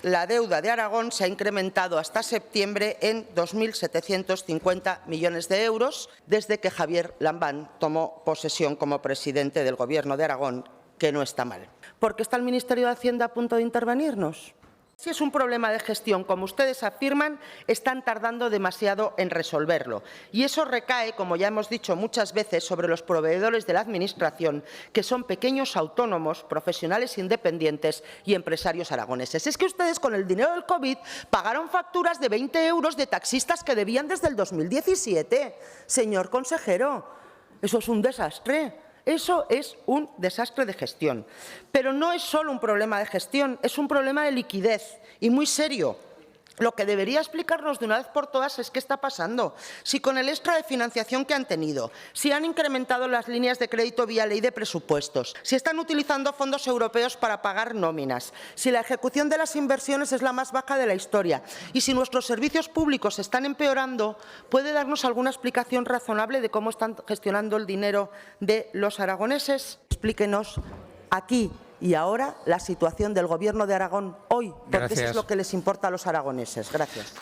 La deuda de Aragón se ha incrementado hasta septiembre en 2.750 millones de euros desde que Javier Lambán tomó posesión como presidente del Gobierno de Aragón, que no está mal. ¿Por qué está el Ministerio de Hacienda a punto de intervenirnos? Si es un problema de gestión, como ustedes afirman, están tardando demasiado en resolverlo. Y eso recae, como ya hemos dicho muchas veces, sobre los proveedores de la Administración, que son pequeños autónomos, profesionales independientes y empresarios aragoneses. Es que ustedes, con el dinero del COVID, pagaron facturas de 20 euros de taxistas que debían desde el 2017. Señor consejero, eso es un desastre. Eso es un desastre de gestión. Pero no es solo un problema de gestión, es un problema de liquidez y muy serio. Lo que debería explicarnos de una vez por todas es qué está pasando. Si con el extra de financiación que han tenido, si han incrementado las líneas de crédito vía ley de presupuestos, si están utilizando fondos europeos para pagar nóminas, si la ejecución de las inversiones es la más baja de la historia y si nuestros servicios públicos están empeorando, ¿puede darnos alguna explicación razonable de cómo están gestionando el dinero de los aragoneses? Explíquenos aquí y ahora la situación del Gobierno de Aragón hoy, porque eso es lo que les importa a los aragoneses. Gracias.